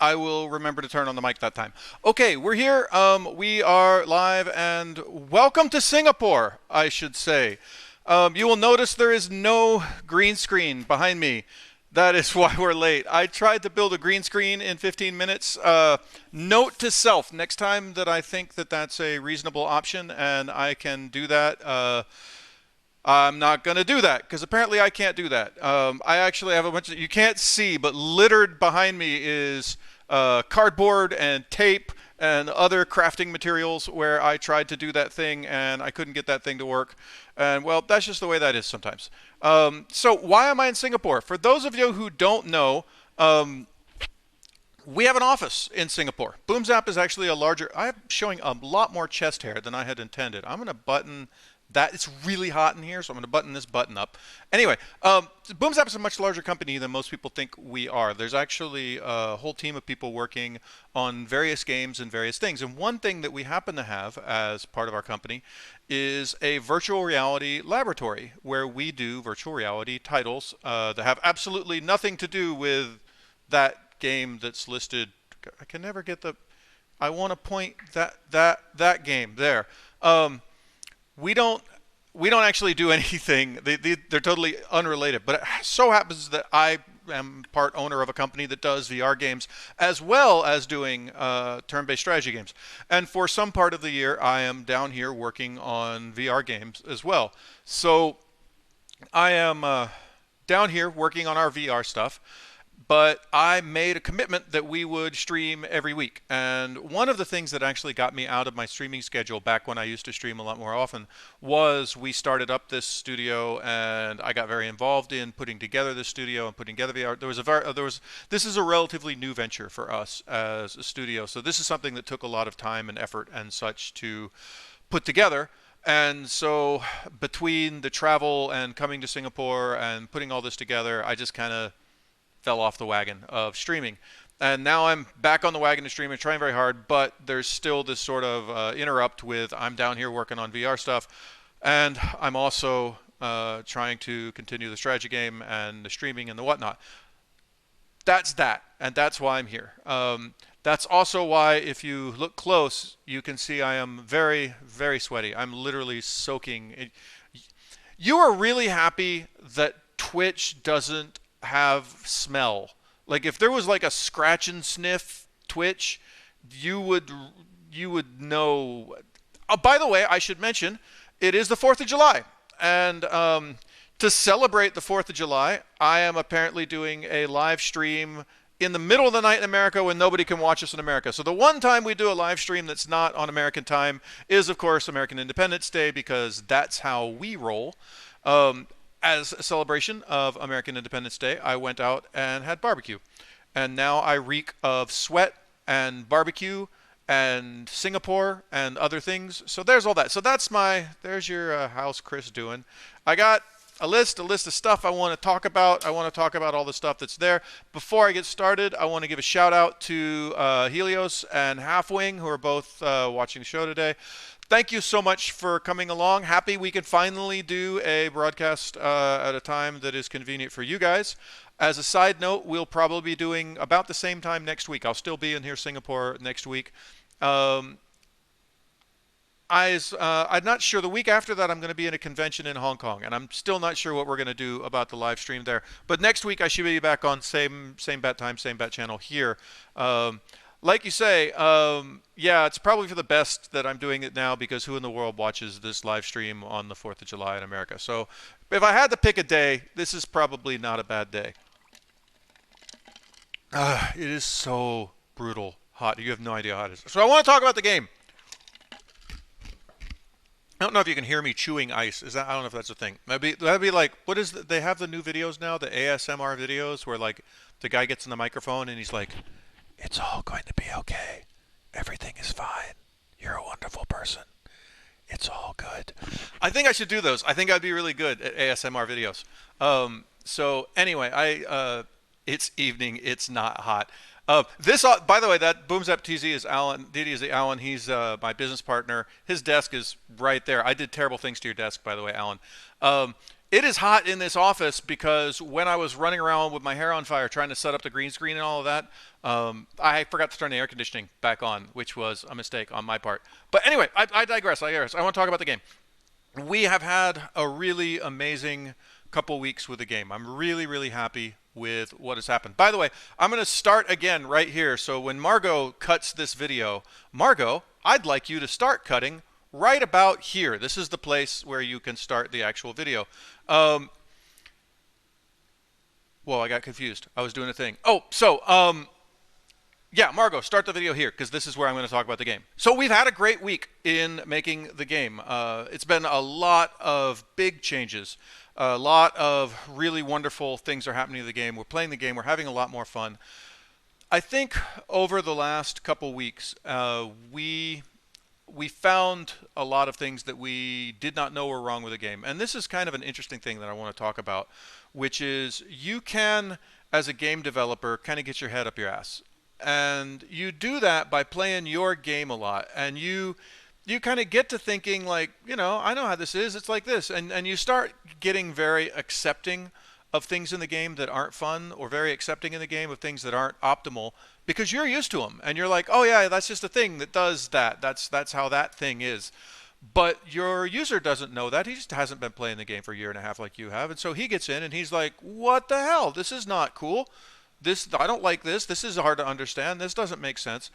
I will remember to turn on the mic that time. Okay, we're here. We are live, and welcome to Singapore, I should say. You will notice there is no green screen behind me. That is why we're late. I tried to build a green screen in 15 minutes. Note to self, next time that I think that that's a reasonable option and I can do that, I'm not going to do that because apparently I can't do that. I actually have a bunch of, you can't see, but littered behind me is cardboard and tape and other crafting materials where I tried to do that thing and I couldn't get that thing to work. And well, that's just the way that is sometimes. So why am I in Singapore? For those of you who don't know, we have an office in Singapore. Boomzap is actually a larger. I'm showing a lot more chest hair than I had intended. I'm going to button that. It's really hot in here, so I'm going to button this button up. Anyway, Boomzap is a much larger company than most people think we are. There's actually a whole team of people working on various games and various things. And one thing that we happen to have as part of our company is a virtual reality laboratory where we do virtual reality titles that have absolutely nothing to do with that game that's listed. I can never get the. I want to point that game there. We don't we don't actually do anything. They're totally unrelated. But it so happens that I am part owner of a company that does VR games as well as doing turn-based strategy games. And for some part of the year, I am down here working on VR games as well. So I am down here working on our VR stuff, but I made a commitment that we would stream every week. And one of the things that actually got me out of my streaming schedule back when I used to stream a lot more often was we started up this studio, and I got very involved in putting together this studio and putting together VR. This is a relatively new venture for us as a studio, so this is something that took a lot of time and effort and such to put together. And so between the travel and coming to Singapore and putting all this together, I just kind of fell off the wagon of streaming. And now I'm back on the wagon of streaming, trying very hard, but there's still this sort of interrupt with I'm down here working on VR stuff, and I'm also trying to continue the strategy game and the streaming and the whatnot. That's that, and that's why I'm here. That's also why, if you look close, you can see I am very, very sweaty. I'm literally soaking. You are really happy that Twitch doesn't have smell. Like if there was like a scratch and sniff Twitch, you would know. Oh, by the way, I should mention it is the 4th of July, and to celebrate the 4th of July, I am apparently doing a live stream in the middle of the night in America when nobody can watch us in America. So the one time we do a live stream that's not on American time is, of course, American Independence Day, because that's how we roll. As a celebration of American Independence Day, I went out and had barbecue. And now I reek of sweat and barbecue and Singapore and other things. So there's all that. So there's your how's Chris doing. I got a list of stuff I want to talk about. I want to talk about all the stuff that's there. Before I get started, I want to give a shout out to Helios and Halfwing, who are both watching the show today. Thank you so much for coming along. Happy we can finally do a broadcast at a time that is convenient for you guys. As a side note, we'll probably be doing about the same time next week. I'll still be in here, Singapore, next week. I'm not sure. The week after that, I'm going to be in a convention in Hong Kong, and I'm still not sure what we're going to do about the live stream there. But next week, I should be back on same bat time, same bat channel here. Like you say, yeah, it's probably for the best that I'm doing it now, because who in the world watches this live stream on the 4th of July in America? So if I had to pick a day, this is probably not a bad day. It is so brutal hot. You have no idea how hot it is. So I want to talk about the game. I don't know if you can hear me chewing ice. I don't know if that's a thing. That'd be like, what is they have the new videos now, the ASMR videos, where like the guy gets in the microphone and he's like, "It's all going to be okay. Everything is fine. You're a wonderful person. It's all good." I think I should do those. I think I'd be really good at ASMR videos. So anyway, it's evening. It's not hot. By the way, that Boomzap TZ is Alan. DD is Alan. He's my business partner. His desk is right there. I did terrible things to your desk, by the way, Alan. It is hot in this office because when I was running around with my hair on fire trying to set up the green screen and all of that, I forgot to turn the air conditioning back on, which was a mistake on my part. But anyway, I digress. I digress. I want to talk about the game. We have had a really amazing couple weeks with the game. I'm really, really happy with what has happened. By the way, I'm going to start again right here. So when Margot cuts this video, Margot, I'd like you to start cutting right about here. This is the place where you can start the actual video. Um, Whoa, I got confused. I was doing a thing. Yeah, Margot, start the video here because this is where I'm going to talk about the game. So we've had a great week in making the game. It's been a lot of big changes. A lot of really wonderful things are happening to the game. We're playing the game. We're having a lot more fun. I think over the last couple weeks, we found a lot of things that we did not know were wrong with the game. And this is kind of an interesting thing that I want to talk about, which is you can, as a game developer, kind of get your head up your ass. And you do that by playing your game a lot. And you kind of get to thinking like, I know how this is. It's like this. And you start getting very accepting of things in the game that aren't fun, or very accepting in the game of things that aren't optimal, because you're used to them and you're like, oh yeah, that's just a thing that does that. That's how that thing is. But your user doesn't know that. He just hasn't been playing the game for a year and a half like you have. And so he gets in and he's like, what the hell? This is not cool. I don't like this. This is hard to understand. This doesn't make sense.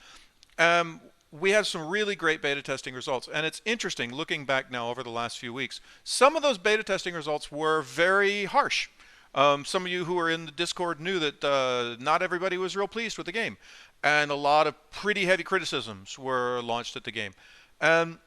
We have some really great beta testing results. And it's interesting looking back now over the last few weeks. Some of those beta testing results were very harsh. Some of you who are in the Discord knew that not everybody was real pleased with the game. And a lot of pretty heavy criticisms were launched at the game. And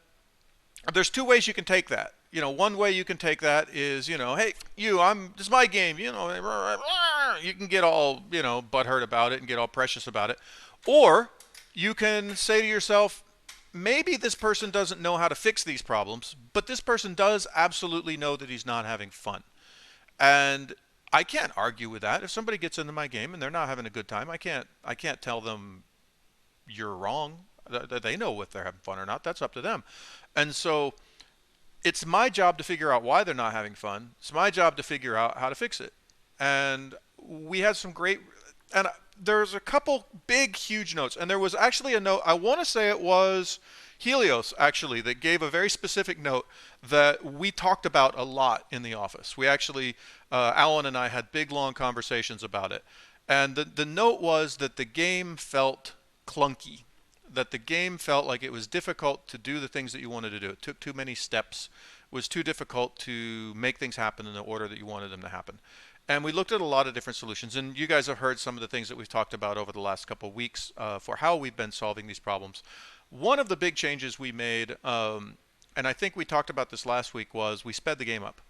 there's two ways you can take that. One way you can take that is, hey, this is my game, you can get all, butthurt about it and get all precious about it. Or you can say to yourself, maybe this person doesn't know how to fix these problems, but this person does absolutely know that he's not having fun. And I can't argue with that. If somebody gets into my game and they're not having a good time, I can't tell them you're wrong. They know if they're having fun or not. That's up to them. And so it's my job to figure out why they're not having fun. It's my job to figure out how to fix it. And we had some great, and there's a couple big, huge notes. And there was actually a note, I want to say it was Helios, actually, that gave a very specific note that we talked about a lot in the office. We actually, Alan and I had big, long conversations about it. And the note was that the game felt clunky, that the game felt like it was difficult to do the things that you wanted to do. It took too many steps, was too difficult to make things happen in the order that you wanted them to happen. And we looked at a lot of different solutions, and you guys have heard some of the things that we've talked about over the last couple of weeks for how we've been solving these problems. One of the big changes we made, and I think we talked about this last week, was we sped the game up.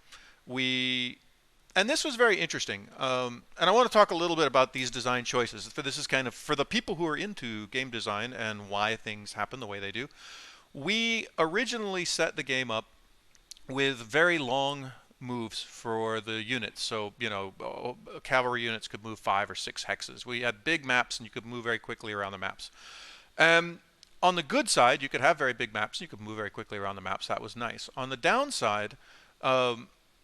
And this was very interesting. And I want to talk a little bit about these design choices. This is kind of for the people who are into game design and why things happen the way they do. We originally set the game up with very long moves for the units. So, cavalry units could move 5 or 6 hexes. We had big maps and you could move very quickly around the maps. On the good side, you could have very big maps. You could move very quickly around the maps. That was nice. On the downside,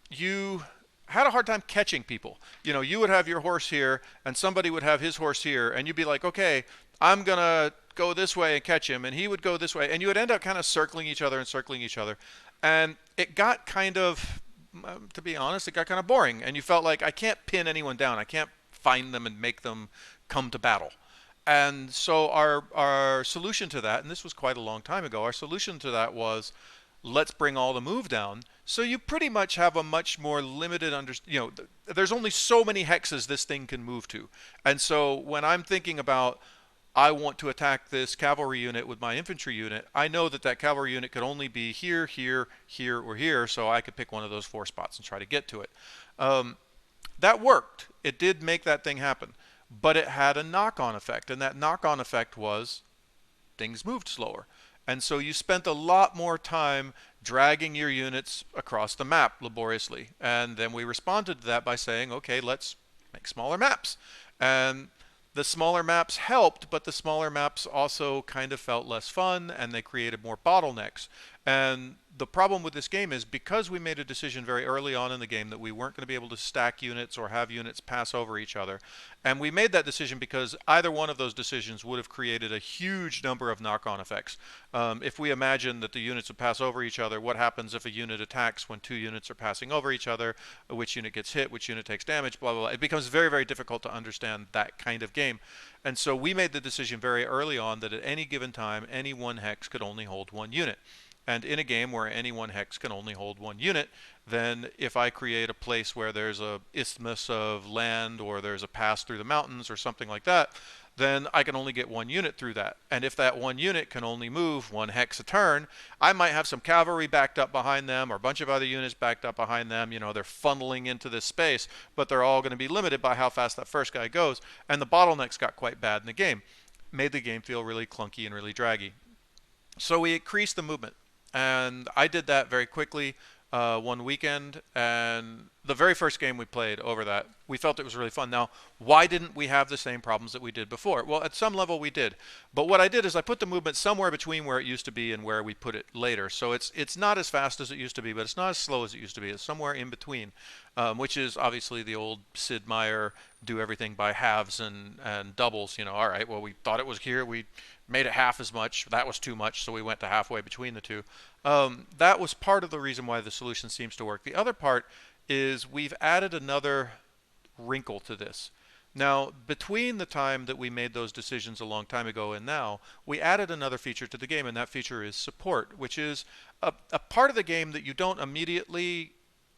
you had a hard time catching people. You would have your horse here and somebody would have his horse here and you'd be like, okay, I'm going to go this way and catch him, and he would go this way, and you would end up kind of circling each other. And it got kind of, to be honest, it got kind of boring, and you felt like I can't pin anyone down. I can't find them and make them come to battle. And so our solution to that, and this was quite a long time ago, our solution to that was, let's bring all the move down. So you pretty much have a much more limited there's only so many hexes this thing can move to. And so when I'm thinking about, I want to attack this cavalry unit with my infantry unit, I know that cavalry unit could only be here, here, here, or here, so I could pick one of those 4 spots and try to get to it. That worked. It did make that thing happen. But it had a knock-on effect, and that knock-on effect was things moved slower. And so you spent a lot more time dragging your units across the map laboriously. And then we responded to that by saying, okay, let's make smaller maps. And the smaller maps helped, but the smaller maps also kind of felt less fun, and they created more bottlenecks. And the problem with this game is because we made a decision very early on in the game that we weren't going to be able to stack units or have units pass over each other. And we made that decision because either one of those decisions would have created a huge number of knock-on effects. If we imagine that the units would pass over each other, what happens if a unit attacks when two units are passing over each other? Which unit gets hit? Which unit takes damage? Blah, blah, blah. It becomes very, very difficult to understand that kind of game. And so we made the decision very early on that at any given time, any one hex could only hold one unit. And in a game where any one hex can only hold one unit, then if I create a place where there's a isthmus of land or there's a pass through the mountains or something like that, then I can only get one unit through that. And if that one unit can only move one hex a turn, I might have some cavalry backed up behind them or a bunch of other units backed up behind them. You know, they're funneling into this space, but they're all going to be limited by how fast that first guy goes. And the bottlenecks got quite bad in the game. Made the game feel really clunky and really draggy. So we increased the movement. And I did that very quickly one weekend, and the very first game we played over that, we felt it was really fun. Now, why didn't we have the same problems that we did before? Well, at some level we did. But what I did is I put the movement somewhere between where it used to be and where we put it later. So it's not as fast as it used to be, but it's not as slow as it used to be. It's somewhere in between, which is obviously the old Sid Meier do everything by halves and doubles. You know, all right, well, we thought it was here. We made it half as much. That was too much, so we went to halfway between the two. That was part of the reason why the solution seems to work. The other part is we've added another wrinkle to this. Now, between the time that we made those decisions a long time ago and now, we added another feature to the game, and that feature is support, which is a part of the game that you don't immediately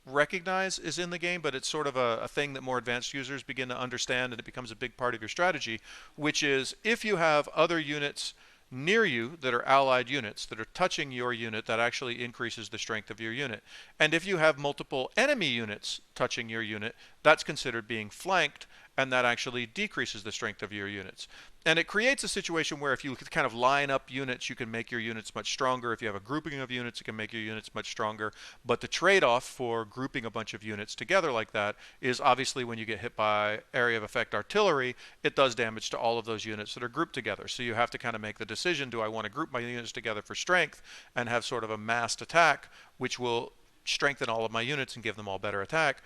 recognize is in the game, but it's sort of a thing that more advanced users begin to understand, and it becomes a big part of your strategy, which is if you have other units near you that are allied units that are touching your unit, that actually increases the strength of your unit. And if you have multiple enemy units touching your unit, that's considered being flanked, and that actually decreases the strength of your units. And it creates a situation where if you kind of line up units, you can make your units much stronger. If you have a grouping of units, it can make your units much stronger. But the trade-off for grouping a bunch of units together like that is obviously when you get hit by area of effect artillery, it does damage to all of those units that are grouped together. So you have to kind of make the decision, do I want to group my units together for strength and have sort of a massed attack, which will strengthen all of my units and give them all better attack?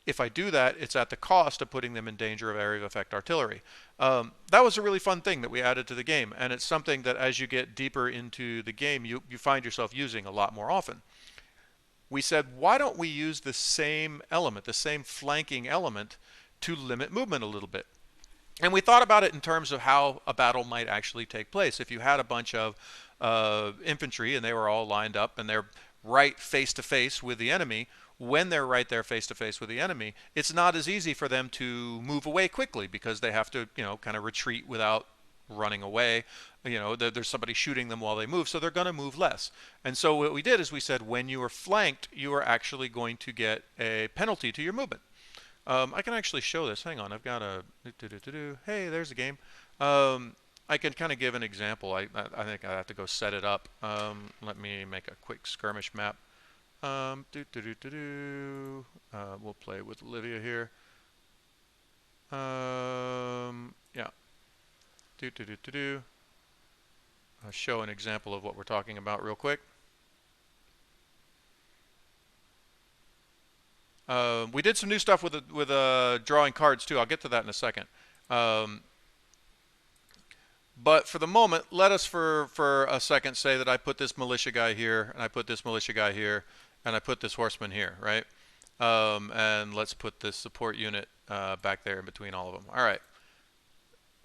If I do that, it's at the cost of putting them in danger of area of effect artillery. That was a really fun thing that we added to the game, and it's something that as you get deeper into the game, you find yourself using a lot more often. We said, why don't we use the same element, the same flanking element, to limit movement a little bit? And we thought about it in terms of how a battle might actually take place. If you had a bunch of infantry and they were all lined up and they're right face to face with the enemy, when they're right there face to face with the enemy, it's not as easy for them to move away quickly because they have to, you know, kind of retreat without running away. You know, there's somebody shooting them while they move, so they're going to move less. And so what we did is we said when you are flanked, you are actually going to get a penalty to your movement. I can actually show this. Hang on, I've got a... Hey, there's a game. I can kind of give an example. I think I have to go set it up. Let me make a quick skirmish map. We'll play with Olivia here. Yeah. I'll show an example of what we're talking about real quick. We did some new stuff with drawing cards too. I'll get to that in a second. But for the moment, let us for a second say that I put this militia guy here, and I put this militia guy here, and I put this horseman here, right? And let's put this support unit back there in between all of them. All right.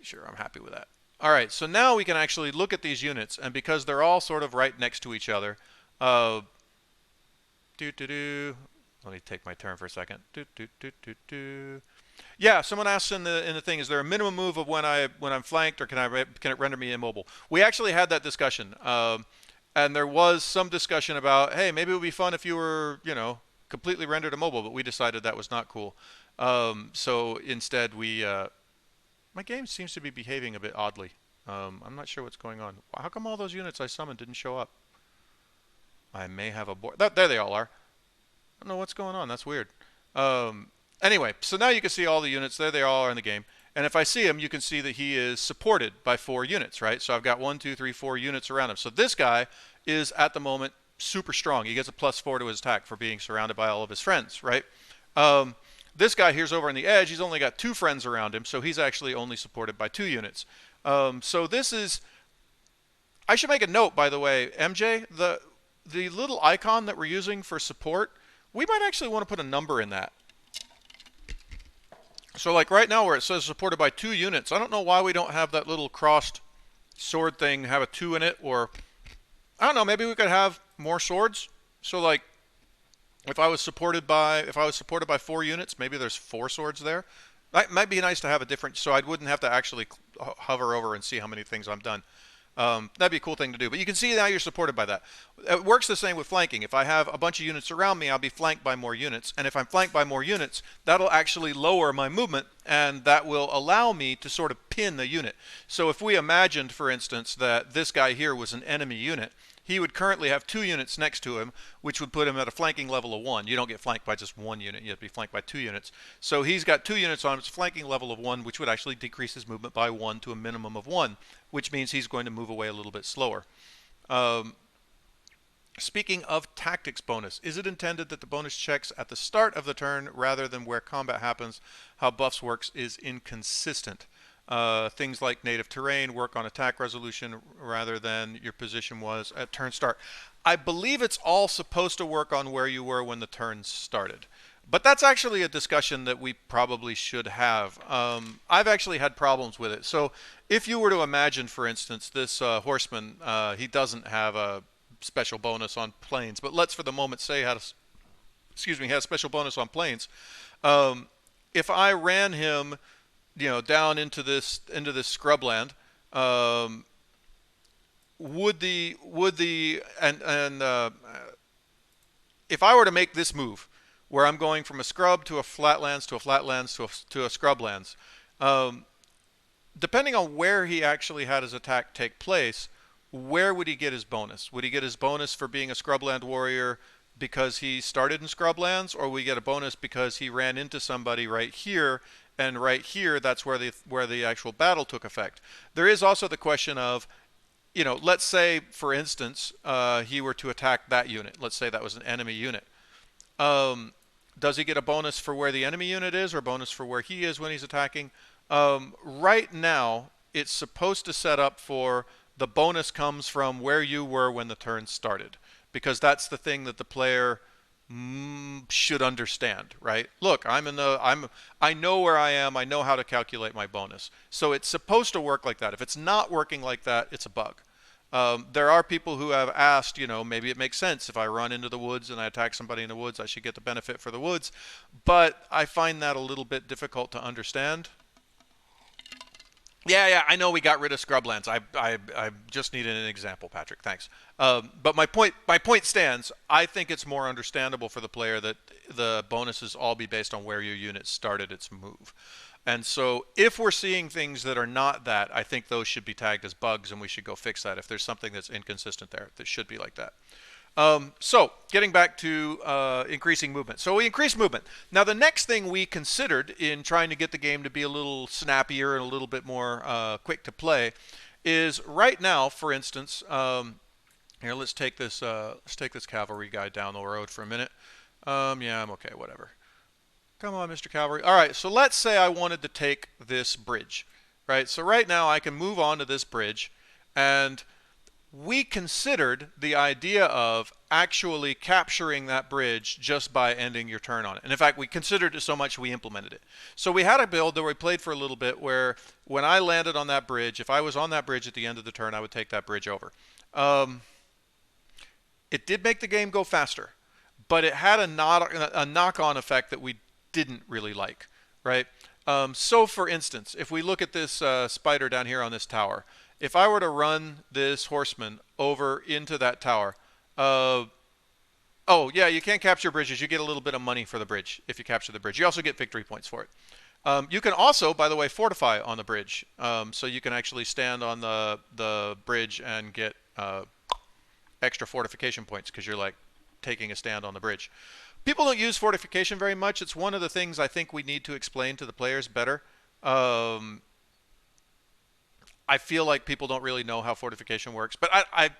Sure, I'm happy with that. All right, so now we can actually look at these units, and because they're all sort of right next to each other, let me take my turn for a second. Yeah, someone asks in the thing, is there a minimum move of when I'm flanked, or can it render me immobile? We actually had that discussion, and there was some discussion about, hey, maybe it would be fun if you were, you know, completely rendered immobile, but we decided that was not cool. So instead, my game seems to be behaving a bit oddly. I'm not sure what's going on. How come all those units I summoned didn't show up? I may have a board. There they all are. I don't know what's going on. That's weird. Anyway, so now you can see all the units. There they all are in the game. And if I see him, you can see that he is supported by 4 units, right? So I've got 1, 2, 3, 4 units around him. So this guy is at the moment super strong. He gets a +4 to his attack for being surrounded by all of his friends, right? Um, this guy here's over on the edge. He's only got 2 friends around him, so he's actually only supported by 2 units. So this is. I should make a note, by the way, MJ. The little icon that we're using for support, we might actually want to put a number in that. So like right now where it says supported by 2 units, I don't know why we don't have that little crossed sword thing have a 2 in it, or I don't know, maybe we could have more swords. So like if I was supported by 4 units, maybe there's 4 swords there. That might be nice to have a different, so I wouldn't have to actually hover over and see how many things I'm done. That'd be a cool thing to do. But you can see now you're supported by that. It works the same with flanking. If I have a bunch of units around me, I'll be flanked by more units. And if I'm flanked by more units, that'll actually lower my movement, and that will allow me to sort of pin the unit. So if we imagined, for instance, that this guy here was an enemy unit, he would currently have 2 units next to him, which would put him at a flanking level of 1. You don't get flanked by just 1 unit. You have to be flanked by 2 units. So he's got 2 units on his flanking level of 1, which would actually decrease his movement by 1 to a minimum of 1, which means he's going to move away a little bit slower. Speaking of tactics bonus, is it intended that the bonus checks at the start of the turn rather than where combat happens? How buffs works is inconsistent. Things like native terrain work on attack resolution rather than your position was at turn start. I believe it's all supposed to work on where you were when the turn started. But that's actually a discussion that we probably should have. I've actually had problems with it. So if you were to imagine, for instance, this horseman, he doesn't have a special bonus on planes, but let's for the moment say has a special bonus on planes. If I ran him down into this scrubland, if I were to make this move, where I'm going from a scrub to a flatlands to a flatlands to a scrublands, depending on where he actually had his attack take place, where would he get his bonus? Would he get his bonus for being a scrubland warrior because he started in scrublands, or would he get a bonus because he ran into somebody right here? And right here, that's where the actual battle took effect. There is also the question of, let's say, for instance, he were to attack that unit. Let's say that was an enemy unit. Does he get a bonus for where the enemy unit is, or a bonus for where he is when he's attacking? Right now, it's supposed to set up for the bonus comes from where you were when the turn started, because that's the thing that the player should understand, right? Look, I know where I am. I know how to calculate my bonus. So it's supposed to work like that. If it's not working like that, it's a bug. There are people who have asked, maybe it makes sense if I run into the woods and I attack somebody in the woods, I should get the benefit for the woods. But I find that a little bit difficult to understand. Yeah, I know we got rid of scrublands. I just needed an example, Patrick. Thanks. But my point stands. I think it's more understandable for the player that the bonuses all be based on where your unit started its move. And so if we're seeing things that are not that, I think those should be tagged as bugs, and we should go fix that if there's something that's inconsistent there. That should be like that. So getting back to increasing movement. So we increased movement. Now the next thing we considered in trying to get the game to be a little snappier and a little bit more quick to play is right now, for instance, here let's take this cavalry guy down the road for a minute. Yeah, I'm okay, whatever. Come on, Mr. Cavalry. All right, so let's say I wanted to take this bridge, right? So right now I can move on to this bridge, and we considered the idea of actually capturing that bridge just by ending your turn on it. And in fact, we considered it so much we implemented it. So we had a build that we played for a little bit where when I landed on that bridge, if I was on that bridge at the end of the turn, I would take that bridge over. It did make the game go faster, but it had a knock-on effect that we didn't really like, right? So for instance, if we look at this spider down here on this tower, if I were to run this horseman over into that tower, oh yeah, you can't capture bridges. You get a little bit of money for the bridge if you capture the bridge. You also get victory points for it. You can also, by the way, fortify on the bridge. So you can actually stand on the bridge and get extra fortification points because you're like taking a stand on the bridge. People don't use fortification very much. It's one of the things I think we need to explain to the players better. I feel like people don't really know how fortification works, but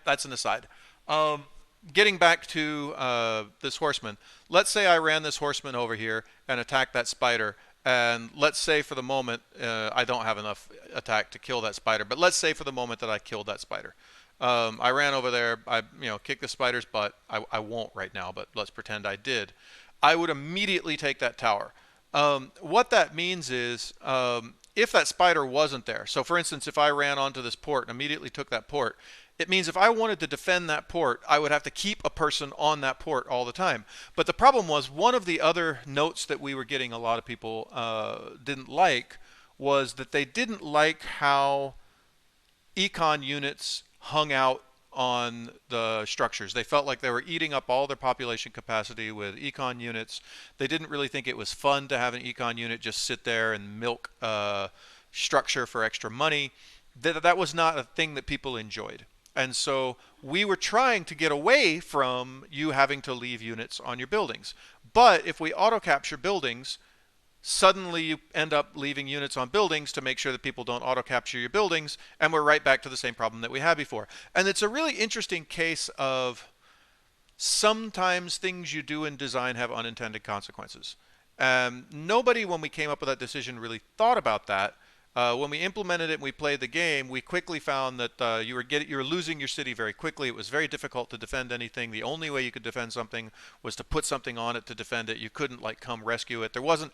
that's an aside. Getting back to this horseman, let's say I ran this horseman over here and attacked that spider. And let's say for the moment I don't have enough attack to kill that spider, but let's say for the moment that I killed that spider. I ran over there, I kicked the spider's butt. I won't right now, but let's pretend I did. I would immediately take that tower. What that means is if that spider wasn't there, so for instance, if I ran onto this port and immediately took that port, it means if I wanted to defend that port, I would have to keep a person on that port all the time. But the problem was one of the other notes that we were getting a lot of people didn't like was that they didn't like how econ units hung out on the structures. They felt like they were eating up all their population capacity with econ units. They didn't really think it was fun to have an econ unit just sit there and milk structure for extra money. That was not a thing that people enjoyed. And so we were trying to get away from you having to leave units on your buildings. But if we auto capture buildings, suddenly you end up leaving units on buildings to make sure that people don't auto capture your buildings, and we're right back to the same problem that we had before. And it's a really interesting case of sometimes things you do in design have unintended consequences. Nobody, when we came up with that decision, really thought about that. When we implemented it and we played the game, we quickly found that you were losing your city very quickly. It was very difficult to defend anything. The only way you could defend something was to put something on it to defend it. You couldn't like come rescue it. There wasn't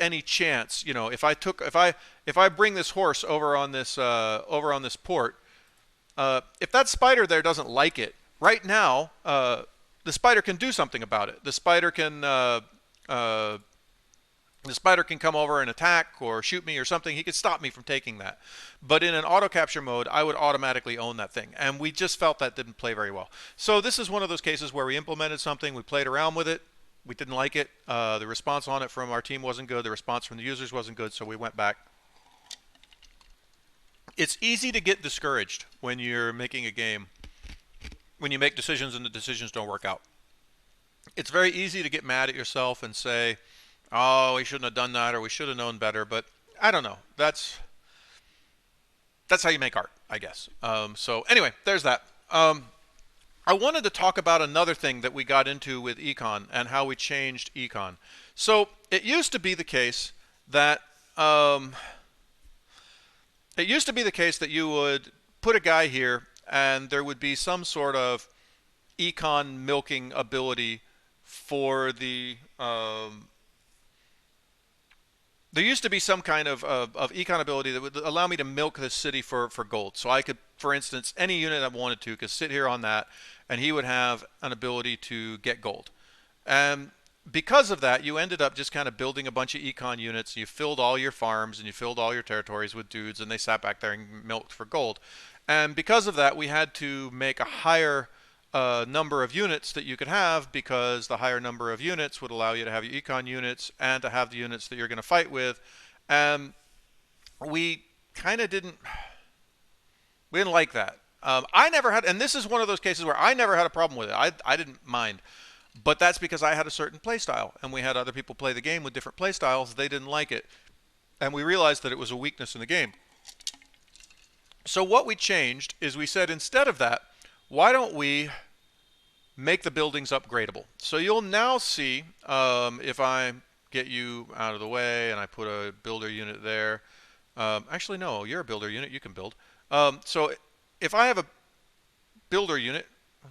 any chance. If I bring this horse over on this port, if that spider there doesn't like it right now, the spider can do something about it. The spider can come over and attack or shoot me or something. He could stop me from taking that. But in an auto capture mode, I would automatically own that thing. And we just felt that didn't play very well. So this is one of those cases where we implemented something, we played around with it, we didn't like it. The response on it from our team wasn't good. The response from the users wasn't good, so we went back. It's easy to get discouraged when you're making a game, when you make decisions and the decisions don't work out. It's very easy to get mad at yourself and say, oh, we shouldn't have done that, or we should have known better. But I don't know. That's how you make art, I guess. So anyway, there's that. I wanted to talk about another thing that we got into with econ and how we changed econ. So it used to be the case that you would put a guy here, and there would be some sort of econ milking ability for the there used to be some kind of econ ability that would allow me to milk this city for gold. So I could, for instance, any unit I wanted to could sit here on that, and he would have an ability to get gold. And because of that, you ended up just kind of building a bunch of econ units. You filled all your farms and you filled all your territories with dudes, and they sat back there and milked for gold. And because of that, we had to make a higher number of units that you could have, because the higher number of units would allow you to have your econ units and to have the units that you're going to fight with. And we kind of didn't like that. I never had, and this is one of those cases where I never had a problem with it. I didn't mind, but that's because I had a certain play style, and we had other people play the game with different play styles. They didn't like it, and we realized that it was a weakness in the game. So what we changed is we said, instead of that, why don't we make the buildings upgradable? So you'll now see, if I get you out of the way and I put a builder unit there. Actually, no, you're a builder unit. You can build. So if I have a builder unit,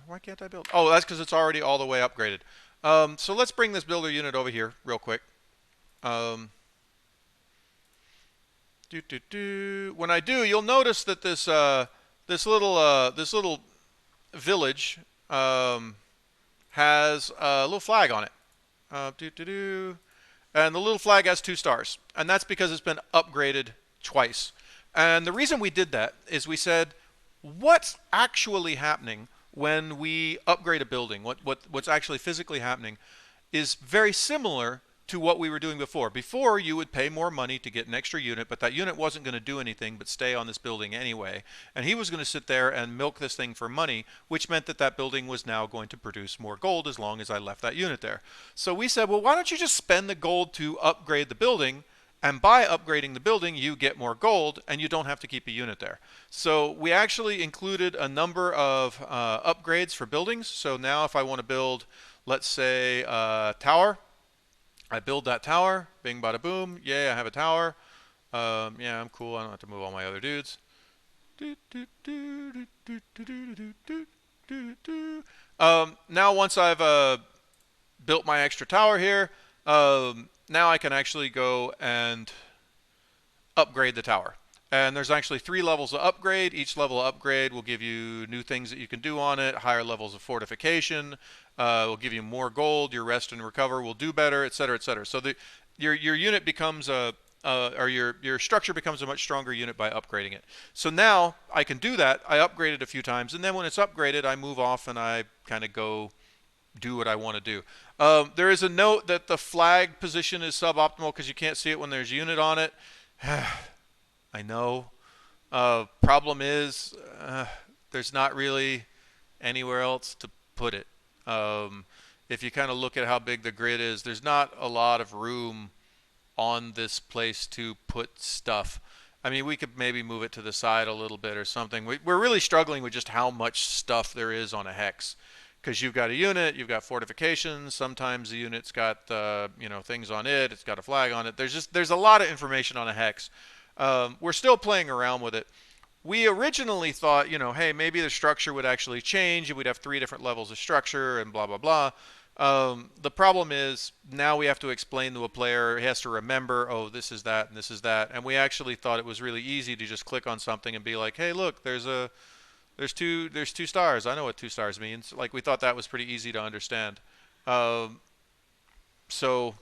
why can't I build? Oh, that's because it's already all the way upgraded. So let's bring this builder unit over here real quick. When I do, you'll notice that this little village has a little flag on it. And the little flag has 2 stars. And that's because it's been upgraded twice. And the reason we did that is we said, what's actually happening when we upgrade a building? What's actually physically happening is very similar to what we were doing before. Before, you would pay more money to get an extra unit, but that unit wasn't going to do anything but stay on this building anyway. And he was going to sit there and milk this thing for money, which meant that that building was now going to produce more gold as long as I left that unit there. So we said, well, why don't you just spend the gold to upgrade the building, And by upgrading the building, you get more gold, and you don't have to keep a unit there. So we actually included a number of upgrades for buildings. So now if I want to build, let's say, a tower, I build that tower, bing bada boom, yay, I have a tower. Yeah, I'm cool, I don't have to move all my other dudes. Now once I've built my extra tower here, now I can actually go and upgrade the tower. And there's actually 3 levels of upgrade. Each level of upgrade will give you new things that you can do on it, higher levels of fortification, will give you more gold, your rest and recover will do better, etc., etc. So your unit becomes or your structure becomes a much stronger unit by upgrading it. So now I can do that. I upgrade it a few times, and then when it's upgraded, I move off and I kind of go do what I want to do. There is a note that the flag position is suboptimal because you can't see it when there's a unit on it. I know. Problem is, there's not really anywhere else to put it. If you kind of look at how big the grid is, there's not a lot of room on this place to put stuff. I mean, we could maybe move it to the side a little bit or something. We're really struggling with just how much stuff there is on a hex. Because you've got a unit, you've got fortifications. Sometimes the unit's got things on it. It's got a flag on it. There's a lot of information on a hex. We're still playing around with it. We originally thought, hey, maybe the structure would actually change, and we'd have 3 different levels of structure, and blah blah blah. The problem is now we have to explain to a player. He has to remember, oh, this is that and this is that. And we actually thought it was really easy to just click on something and be like, hey, look, there's 2 stars. I know what 2 stars means. Like, we thought that was pretty easy to understand. So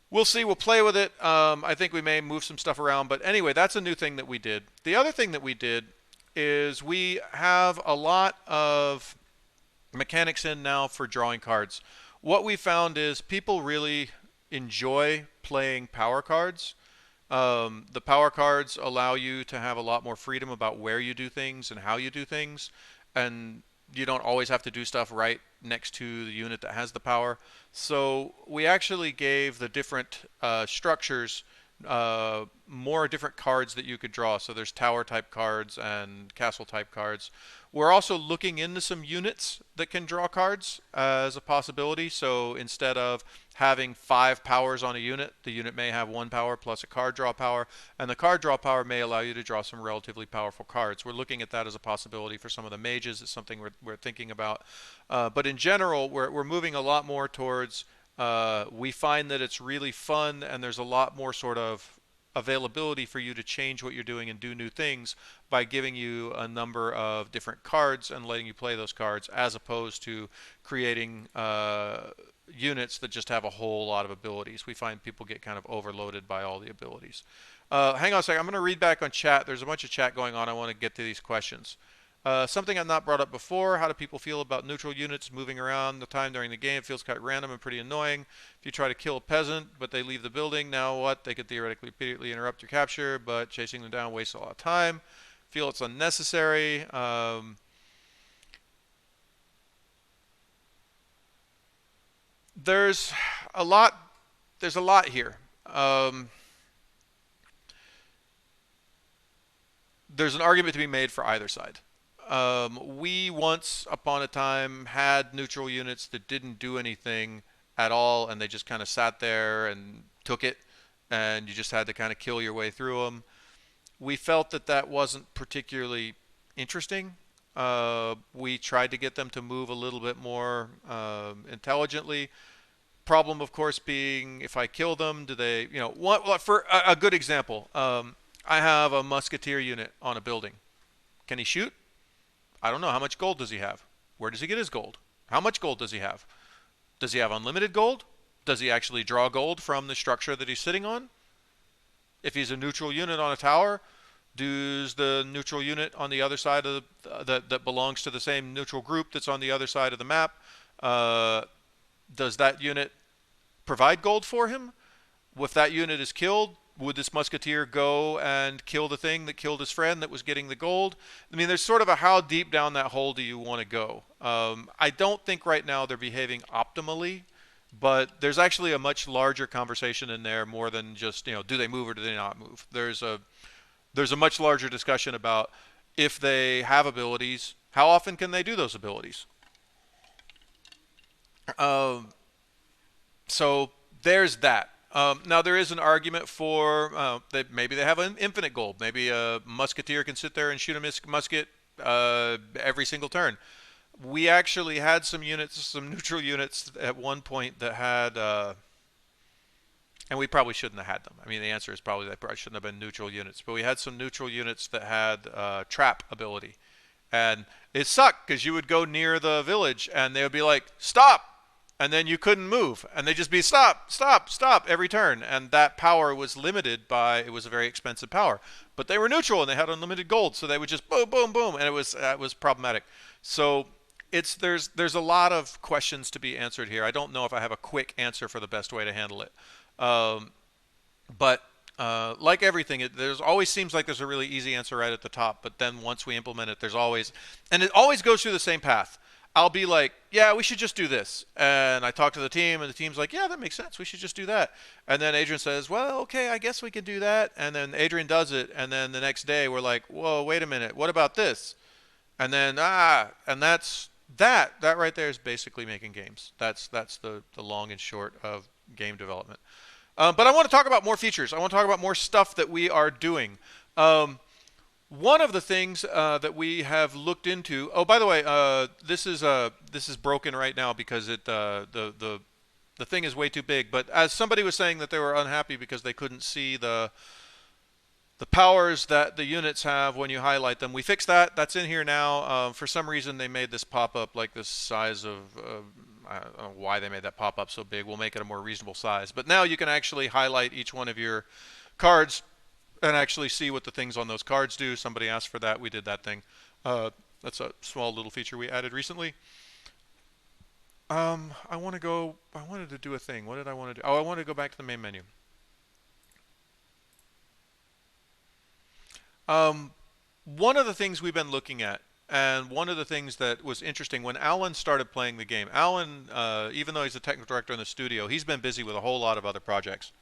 we'll see. We'll play with it. I think we may move some stuff around. But anyway, that's a new thing that we did. The other thing that we did is we have a lot of mechanics in now for drawing cards. What we found is people really enjoy playing power cards. The power cards allow you to have a lot more freedom about where you do things and how you do things, and you don't always have to do stuff right next to the unit that has the power. So we actually gave the different structures more different cards that you could draw. So there's tower type cards and castle type cards. We're also looking into some units that can draw cards as a possibility. So instead of having 5 powers on a unit, the unit may have 1 power plus a card draw power, and the card draw power may allow you to draw some relatively powerful cards. We're looking at that as a possibility for some of the mages. It's something we're thinking about. But in general, we're moving a lot more towards, we find that it's really fun, and there's a lot more sort of availability for you to change what you're doing and do new things by giving you a number of different cards and letting you play those cards, as opposed to creating units that just have a whole lot of abilities. We find people get kind of overloaded by all the abilities. Hang on a second. I'm going to read back on chat. There's a bunch of chat going on. I want to get to these questions. Something I've not brought up before: how do people feel about neutral units moving around the time during the game? It feels quite random and pretty annoying. If you try to kill a peasant, but they leave the building, now what? They could theoretically repeatedly interrupt your capture, but chasing them down wastes a lot of time. Feel it's unnecessary. There's a lot. There's a lot here. There's an argument to be made for either side. We once upon a time had neutral units that didn't do anything at all, and they just kind of sat there and took it, and you just had to kind of kill your way through them. We felt that that wasn't particularly interesting. We tried to get them to move a little bit more intelligently. Problem, of course, being if I kill them, do they, what for a good example, I have a musketeer unit on a building. Can he shoot? I don't know. How much gold does he have? Where does he get his gold? How much gold does he have? Does he have unlimited gold? Does he actually draw gold from the structure that he's sitting on? If he's a neutral unit on a tower, does the neutral unit on the other side of that belongs to the same neutral group that's on the other side of the map, does that unit provide gold for him? If that unit is killed, would this musketeer go and kill the thing that killed his friend that was getting the gold? I mean, there's sort of a how deep down that hole do you want to go? I don't think right now they're behaving optimally. But there's actually a much larger conversation in there, more than just, do they move or do they not move. There's a much larger discussion about if they have abilities, how often can they do those abilities. Um, so there's that. Now there is an argument for that maybe they have an infinite gold. Maybe a musketeer can sit there and shoot a musket every single turn. We actually had some units, some neutral units at one point that had, and we probably shouldn't have had them. I mean, the answer is probably they probably shouldn't have been neutral units, but we had some neutral units that had trap ability, and it sucked because you would go near the village and they would be like, "Stop!" and then you couldn't move, and they'd just be stop, stop, stop every turn, and that power was limited by it was a very expensive power, but they were neutral and they had unlimited gold, so they would just boom, boom, boom, and it was problematic. So there's a lot of questions to be answered here. I don't know if I have a quick answer for the best way to handle it, um, but like everything, there's always seems like there's a really easy answer right at the top, but then once we implement it, there's always, and it always goes through the same path. I'll be like, yeah, we should just do this. And I talk to the team, and the team's like, yeah, that makes sense. We should just do that. And then Adrian says, well, okay, I guess we can do that. And then Adrian does it. And then the next day, we're like, whoa, wait a minute. What about this? And then, and that right there is basically making games. That's the long and short of game development. But I want to talk about more features. I want to talk about more stuff that we are doing. One of the things that we have looked into. Oh, by the way, this is broken right now because the thing is way too big. But as somebody was saying that they were unhappy because they couldn't see the powers that the units have when you highlight them. We fixed that. That's in here now. For some reason, they made this pop up like this size of. I don't know why they made that pop up so big. We'll make it a more reasonable size. But now you can actually highlight each one of your cards and actually see what the things on those cards do. Somebody asked for that. We did that thing. That's a small little feature we added recently. I want to go. I wanted to do a thing. What did I want to do? Oh, I want to go back to the main menu. Um, One of the things we've been looking at, and one of the things that was interesting when Alan started playing the game, Alan, even though he's a technical director in the studio, he's been busy with a whole lot of other projects.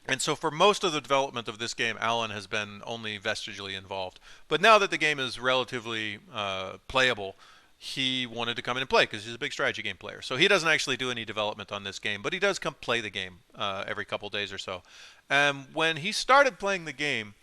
And so for most of the development of this game, Alan has been only vestigally involved. But now that the game is relatively playable, he wanted to come in and play because he's a big strategy game player. So he doesn't actually do any development on this game, but he does come play the game every couple days or so. And when he started playing the game,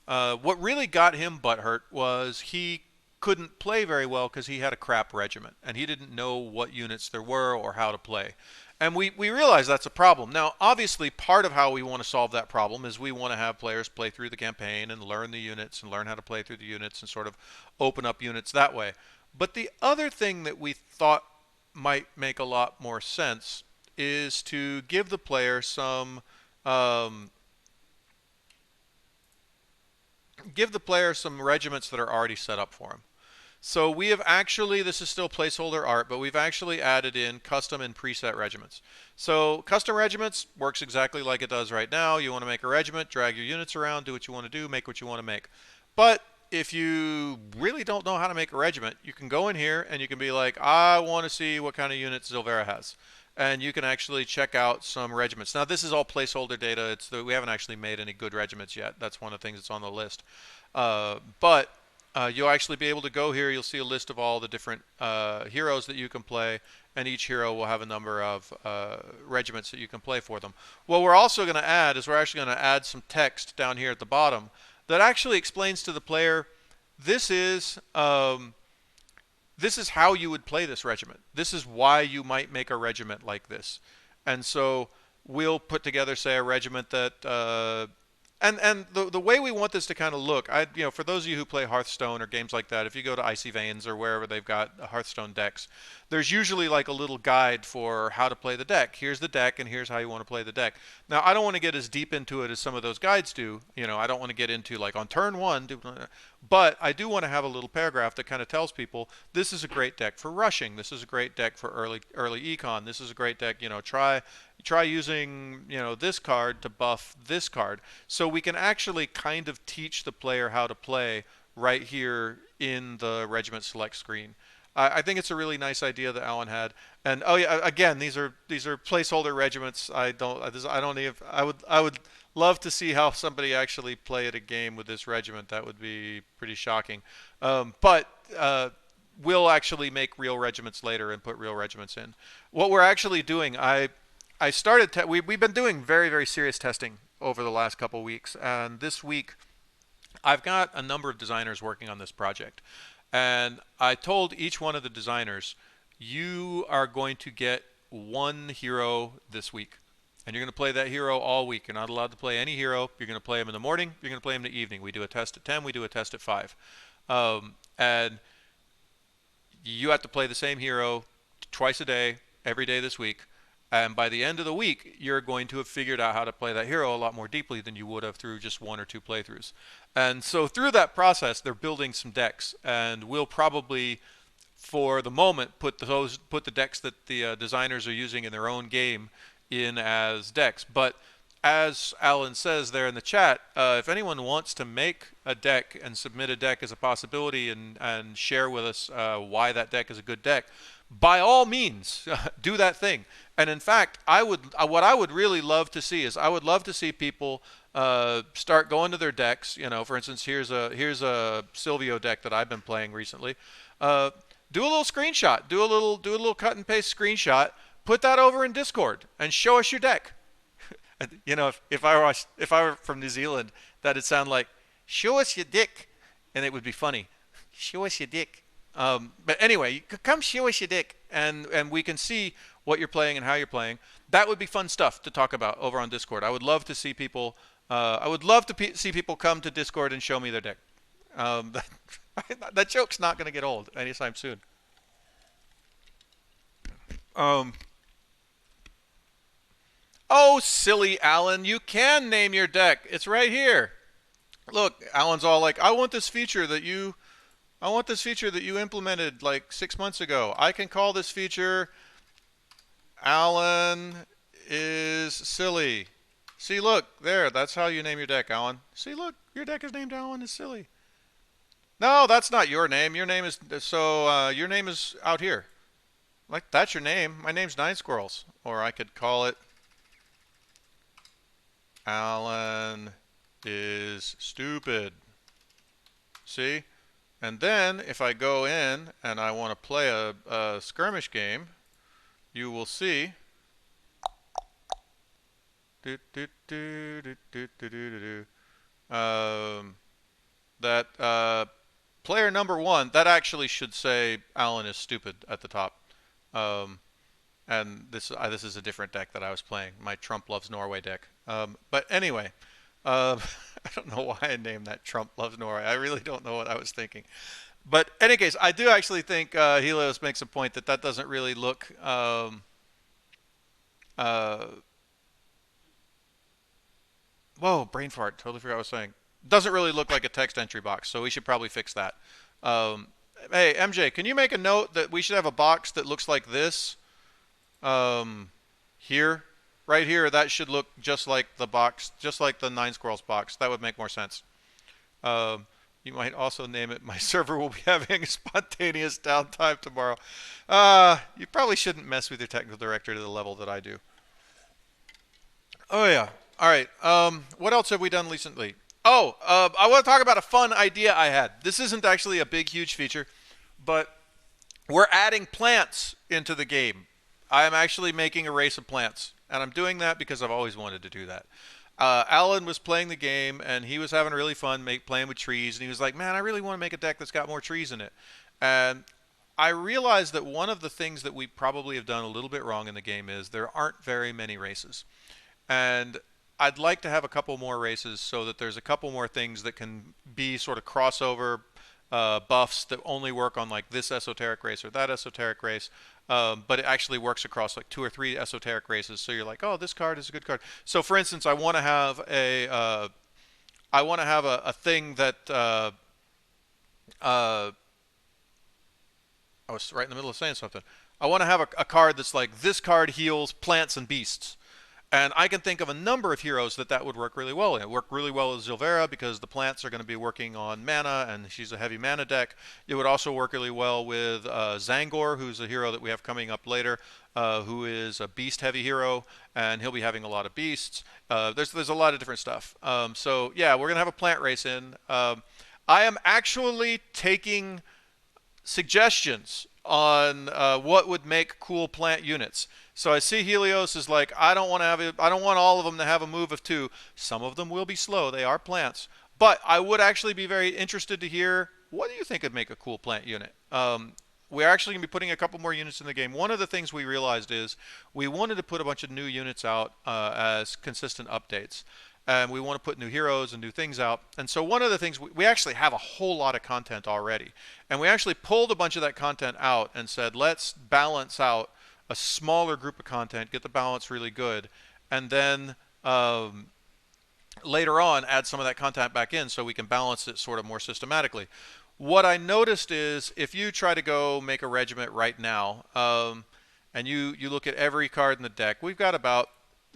what really got him butthurt was he couldn't play very well because he had a crap regiment and he didn't know what units there were or how to play. And we realize that's a problem. Now, obviously, part of how we want to solve that problem is we want to have players play through the campaign and learn the units and learn how to play through the units and sort of open up units that way. But the other thing that we thought might make a lot more sense is to um, give the player some regiments that are already set up for him. So we have actually, this is still placeholder art, but we've actually added in custom and preset regiments. So custom regiments works exactly like it does right now. You want to make a regiment, drag your units around, do what you want to do, make what you want to make. But if you really don't know how to make a regiment, you can go in here and you can be like, I want to see what kind of units Silvera has. And you can actually check out some regiments. Now this is all placeholder data. We haven't actually made any good regiments yet. That's one of the things that's on the list. But you'll actually be able to go here. You'll see a list of all the different heroes that you can play, and each hero will have a number of regiments that you can play for them. What we're also going to add is we're actually going to add some text down here at the bottom that actually explains to the player this is this is how you would play this regiment. This is why you might make a regiment like this. And so we'll put together, say, a regiment that and the way we want this to kind of look, for those of you who play Hearthstone or games like that, if you go to Icy Veins or wherever they've got Hearthstone decks, there's usually like a little guide for how to play the deck. Here's the deck, and here's how you want to play the deck. Now, I don't want to get as deep into it as some of those guides do. I don't want to get into like on turn one, but I do want to have a little paragraph that kind of tells people this is a great deck for rushing. This is a great deck for early econ. This is a great deck. Try using this card to buff this card, so we can actually kind of teach the player how to play right here in the regiment select screen. I think it's a really nice idea that Alan had. And oh yeah, again, these are placeholder regiments. I don't even I would love to see how somebody actually play at a game with this regiment. That would be pretty shocking. But we'll actually make real regiments later and put real regiments in. What we're actually doing, I started. We've been doing very very serious testing over the last couple weeks, and this week I've got a number of designers working on this project, and I told each one of the designers, you are going to get one hero this week, and you're going to play that hero all week. You're not allowed to play any hero. You're going to play him in the morning. You're going to play him in the evening. We do a test at 10. We do a test at 5. And you have to play the same hero twice a day, every day this week. And by the end of the week, you're going to have figured out how to play that hero a lot more deeply than you would have through just 1 or 2 playthroughs. And so through that process, they're building some decks, and we'll probably, for the moment, put the decks that the designers are using in their own game in as decks. But as Alan says there in the chat, if anyone wants to make a deck and submit a deck as a possibility and share with us why that deck is a good deck, by all means, do that thing. And in fact, what I would really love to see is I would love to see people start going to their decks. You know, for instance, here's a Silvio deck that I've been playing recently. Do a little screenshot, do a little cut and paste screenshot, put that over in Discord, and show us your deck. You know, if I were from New Zealand, that'd sound like, show us your dick, and it would be funny. Show us your dick. But anyway, you could come show us your dick, and we can see what you're playing and how you're playing. That would be fun stuff to talk about over on Discord. I would love to see people. I would love to see people come to Discord and show me their deck. That joke's not going to get old anytime soon. Oh, silly Alan, you can name your deck. It's right here. Look, Alan's all like, I want this feature that you implemented like 6 months ago. I can call this feature Alan is silly. See, look, there, that's how you name your deck, Alan. See, look, your deck is named Alan is silly. No, that's not your name. Your name is, your name is out here. Like, that's your name. My name's Nine Squirrels. Or I could call it Alan is stupid. See? And then if I go in and I want to play a skirmish game, you will see that player number 1, that actually should say Alan is stupid at the top. And this is a different deck that I was playing, my Trump Loves Norway deck. But anyway, I don't know why I named that Trump Loves Norway. I really don't know what I was thinking. But in any case, I do actually think Helios makes a point that doesn't really look whoa, brain fart. Totally forgot what I was saying. Doesn't really look like a text entry box, so we should probably fix that. Hey, MJ, can you make a note that we should have a box that looks like this? Here. Right here, that should look just like the box, just like the Nine Squirrels box. That would make more sense. You might also name it, my server will be having spontaneous downtime tomorrow. You probably shouldn't mess with your technical director to the level that I do. Oh, yeah. All right. What else have we done recently? Oh, I want to talk about a fun idea I had. This isn't actually a big, huge feature, but we're adding plants into the game. I am actually making a race of plants. And I'm doing that because I've always wanted to do that. Alan was playing the game, and he was having really fun playing with trees. And he was like, man, I really want to make a deck that's got more trees in it. And I realized that one of the things that we probably have done a little bit wrong in the game is there aren't very many races. And I'd like to have a couple more races so that there's a couple more things that can be sort of crossover buffs that only work on like this esoteric race or that esoteric race. But it actually works across like 2 or 3 esoteric races. So you're like, oh, this card is a good card. So for instance, I want to have a thing that I was right in the middle of saying something. I want to have a card that's like this card heals plants and beasts, And I can think of a number of heroes that would work really well in. It worked really well with Zilvera because the plants are going to be working on mana, and she's a heavy mana deck. It would also work really well with Zangor, who's a hero that we have coming up later, who is a beast-heavy hero, and he'll be having a lot of beasts. There's a lot of different stuff. So yeah, we're going to have a plant race in. I am actually taking suggestions on what would make cool plant units. So I see Helios is like, I don't want all of them to have a move of 2. Some of them will be slow. They are plants. But I would actually be very interested to hear, what do you think would make a cool plant unit? We're actually going to be putting a couple more units in the game. One of the things we realized is we wanted to put a bunch of new units out as consistent updates. And we want to put new heroes and new things out. And so one of the things, we actually have a whole lot of content already. And we actually pulled a bunch of that content out and said, let's balance out a smaller group of content, get the balance really good, and then later on add some of that content back in so we can balance it sort of more systematically. What I noticed is if you try to go make a regiment right now, and you look at every card in the deck, we've got about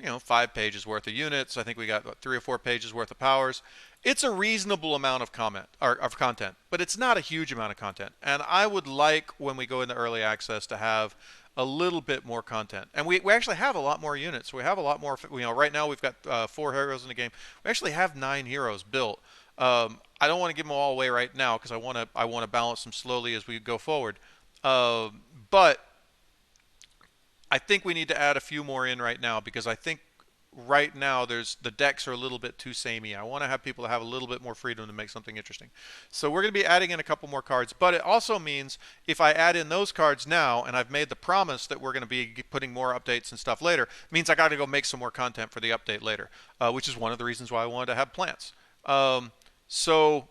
5 pages worth of units. I think we got 3 or 4 pages worth of powers. It's a reasonable amount of content, but it's not a huge amount of content. And I would like, when we go into early access, to have a little bit more content. And we actually have a lot more units. We have a lot more. Right now we've got 4 heroes in the game. We actually have 9 heroes built. I don't want to give them all away right now because I want to balance them slowly as we go forward. But I think we need to add a few more in right now because I think right now the decks are a little bit too samey. I want to have people have a little bit more freedom to make something interesting. So we're going to be adding in a couple more cards, but it also means if I add in those cards now and I've made the promise that we're going to be putting more updates and stuff later, it means I got to go make some more content for the update later, which is one of the reasons why I wanted to have plants. So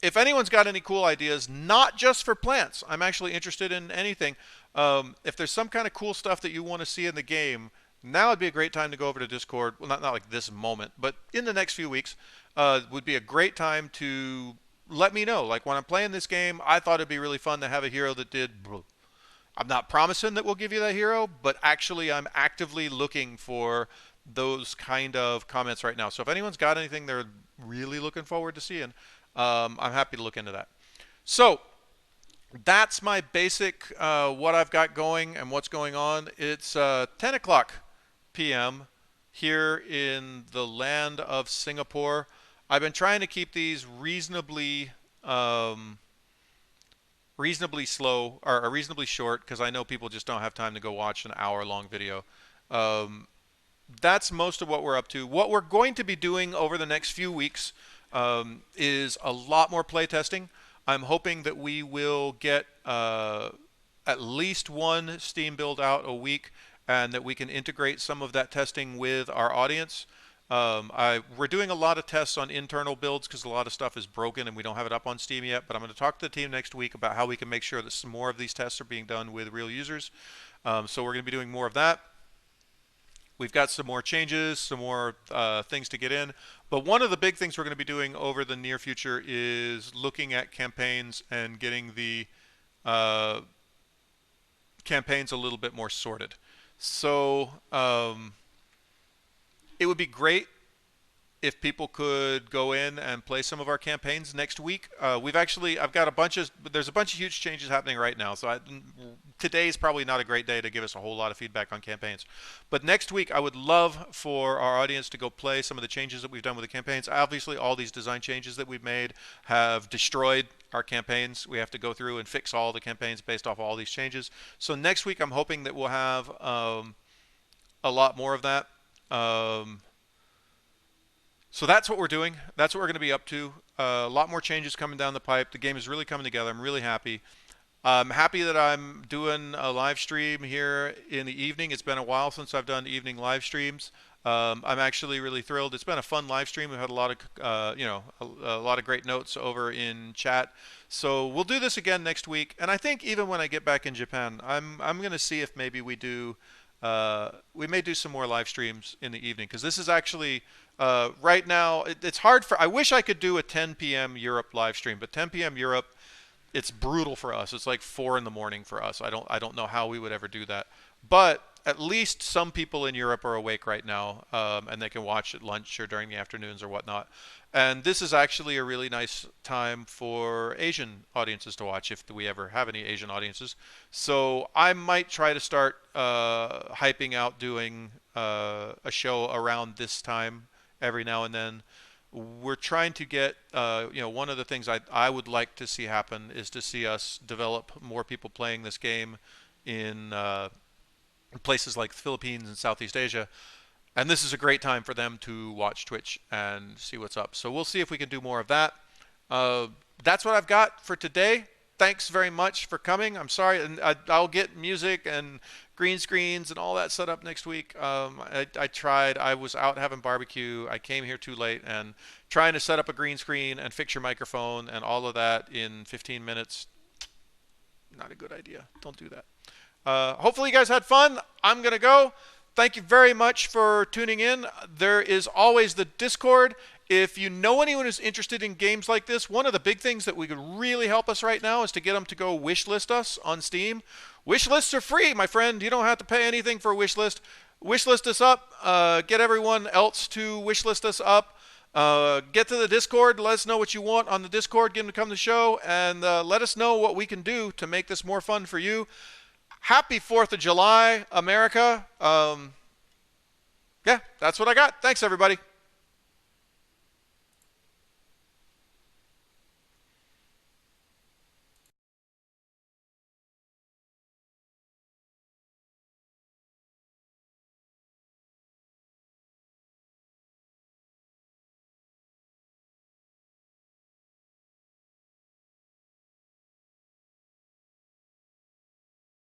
if anyone's got any cool ideas, not just for plants, I'm actually interested in anything. If there's some kind of cool stuff that you want to see in the game, now would be a great time to go over to Discord. Well, not like this moment, but in the next few weeks would be a great time to let me know. Like when I'm playing this game, I thought it'd be really fun to have a hero that did. I'm not promising that we'll give you that hero, but actually I'm actively looking for those kind of comments right now. So if anyone's got anything they're really looking forward to seeing, I'm happy to look into that. So that's my basic what I've got going and what's going on. It's 10 o'clock p.m. here in the land of Singapore. I've been trying to keep these reasonably slow or reasonably short because I know people just don't have time to go watch an hour-long video. That's most of what we're up to. What we're going to be doing over the next few weeks is a lot more playtesting. I'm hoping that we will get at least one Steam build out a week and that we can integrate some of that testing with our audience. We're doing a lot of tests on internal builds because a lot of stuff is broken and we don't have it up on Steam yet, but I'm going to talk to the team next week about how we can make sure that some more of these tests are being done with real users. So we're going to be doing more of that. We've got some more changes, some more things to get in. But one of the big things we're going to be doing over the near future is looking at campaigns and getting the campaigns a little bit more sorted. So it would be great if people could go in and play some of our campaigns next week. I've got there's a bunch of huge changes happening right now. So today's probably not a great day to give us a whole lot of feedback on campaigns. But next week, I would love for our audience to go play some of the changes that we've done with the campaigns. Obviously, all these design changes that we've made have destroyed our campaigns. We have to go through and fix all the campaigns based off all these changes. So next week, I'm hoping that we'll have a lot more of that. So that's what we're doing. That's what we're going to be up to. A lot more changes coming down the pipe. The game is really coming together. I'm really happy. I'm happy that I'm doing a live stream here in the evening. It's been a while since I've done evening live streams. I'm actually really thrilled. It's been a fun live stream. We've had a lot of, a lot of great notes over in chat. So we'll do this again next week. And I think even when I get back in Japan, I'm going to see if maybe we may do some more live streams in the evening because this is actually right now it's hard for. I wish I could do a 10 p.m. Europe live stream, but 10 p.m. Europe, it's brutal for us. It's like 4 in the morning for us. I don't know how we would ever do that. But at least some people in Europe are awake right now, and they can watch at lunch or during the afternoons or whatnot. And this is actually a really nice time for Asian audiences to watch if we ever have any Asian audiences. So I might try to start hyping out doing a show around this time every now and then. We're trying to get, one of the things I would like to see happen is to see us develop more people playing this game in places like the Philippines and Southeast Asia. And this is a great time for them to watch Twitch and see what's up. So we'll see if we can do more of that. Uh, that's what I've got for today. Thanks very much for coming. I'm sorry, and I'll get music and green screens and all that set up next week. I tried. I was out having barbecue. I came here too late, and trying to set up a green screen and fix your microphone and all of that in 15 minutes, not a good idea. Don't do that. Hopefully you guys had fun. I'm going to go. Thank you very much for tuning in. There is always the Discord. If you know anyone who's interested in games like this, one of the big things that we could really help us right now is to get them to go wishlist us on Steam. Wish lists are free, my friend. You don't have to pay anything for a wish list. Wishlist us up. Get everyone else to wishlist us up. Get to the Discord. Let us know what you want on the Discord. Get them to come to the show. And let us know what we can do to make this more fun for you. Happy 4th of July, America. Yeah, that's what I got. Thanks, everybody.